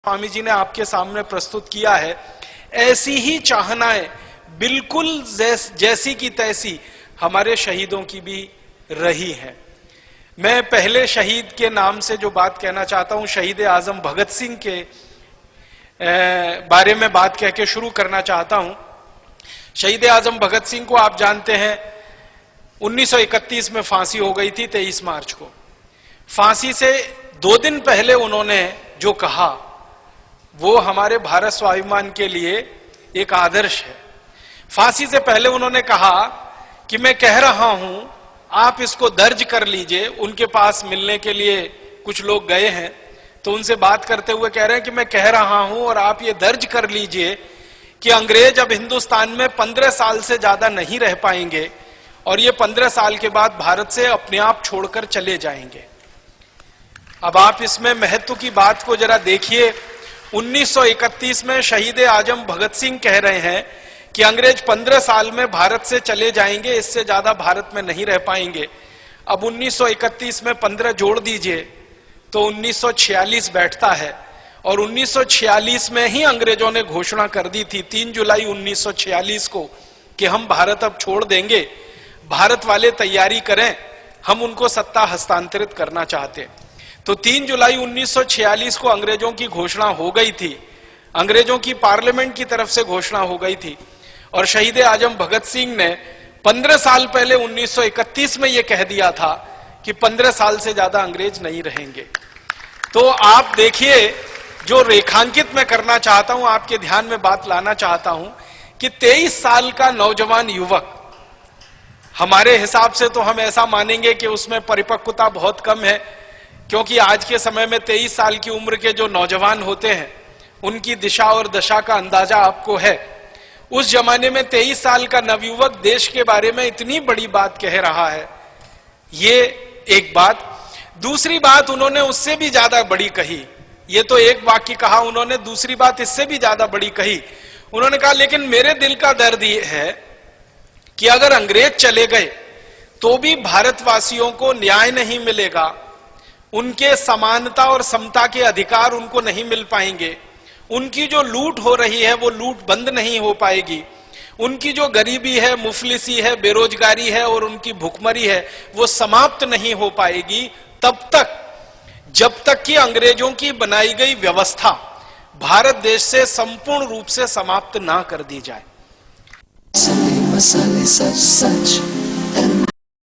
स्वामी जी ने आपके सामने प्रस्तुत किया है, ऐसी ही चाहनाएं बिल्कुल जैसी की तैसी हमारे शहीदों की भी रही है। मैं पहले शहीद के नाम से जो बात कहना चाहता हूं, शहीद आजम भगत सिंह के बारे में बात कह के शुरू करना चाहता हूं। शहीद आजम भगत सिंह को आप जानते हैं 1931 में फांसी हो गई थी 23 मार्च को। फांसी से 2 दिन पहले उन्होंने जो कहा वो हमारे भारत स्वाभिमान के लिए एक आदर्श है। फांसी से पहले उन्होंने कहा कि मैं कह रहा हूं, आप इसको दर्ज कर लीजिए। उनके पास मिलने के लिए कुछ लोग गए हैं तो उनसे बात करते हुए कह रहे हैं कि मैं कह रहा हूं और आप ये दर्ज कर लीजिए कि अंग्रेज अब हिंदुस्तान में 15 साल से ज्यादा नहीं रह पाएंगे और ये 15 साल के बाद भारत से अपने आप छोड़कर चले जाएंगे। अब आप इसमें महत्व की बात को जरा देखिए। 1931 में शहीद आजम भगत सिंह कह रहे हैं कि अंग्रेज 15 साल में भारत से चले जाएंगे, इससे ज्यादा भारत में नहीं रह पाएंगे। अब 1931 में 15 जोड़ दीजिए तो 1946 बैठता है और 1946 में ही अंग्रेजों ने घोषणा कर दी थी 3 जुलाई 1946 को कि हम भारत अब छोड़ देंगे, भारत वाले तैयारी करें, हम उनको सत्ता हस्तांतरित करना चाहते। तो 3 जुलाई 1946 को अंग्रेजों की घोषणा हो गई थी, अंग्रेजों की पार्लियामेंट की तरफ से घोषणा हो गई थी और शहीद आजम भगत सिंह ने 15 साल पहले 1931 में यह कह दिया था कि 15 साल से ज्यादा अंग्रेज नहीं रहेंगे। तो आप देखिए, जो रेखांकित मैं करना चाहता हूं, आपके ध्यान में बात लाना चाहता हूं कि 23 साल का नौजवान युवक, हमारे हिसाब से तो हम ऐसा मानेंगे कि उसमें परिपक्वता बहुत कम है, क्योंकि आज के समय में 23 साल की उम्र के जो नौजवान होते हैं उनकी दिशा और दशा का अंदाजा आपको है। उस जमाने में 23 साल का नवयुवक देश के बारे में इतनी बड़ी बात कह रहा है, ये एक बात। दूसरी बात उन्होंने उससे भी ज्यादा बड़ी कही। ये तो एक वाक्य कहा उन्होंने, दूसरी बात इससे भी ज्यादा बड़ी कही। उन्होंने कहा लेकिन मेरे दिल का दर्द ये है कि अगर अंग्रेज चले गए तो भी भारतवासियों को न्याय नहीं मिलेगा, उनके समानता और समता के अधिकार उनको नहीं मिल पाएंगे, उनकी जो लूट हो रही है वो लूट बंद नहीं हो पाएगी, उनकी जो गरीबी है, मुफलिसी है, बेरोजगारी है और उनकी भुखमरी है वो समाप्त नहीं हो पाएगी तब तक, जब तक कि अंग्रेजों की बनाई गई व्यवस्था भारत देश से संपूर्ण रूप से समाप्त ना कर दी जाए। मसाले सच सच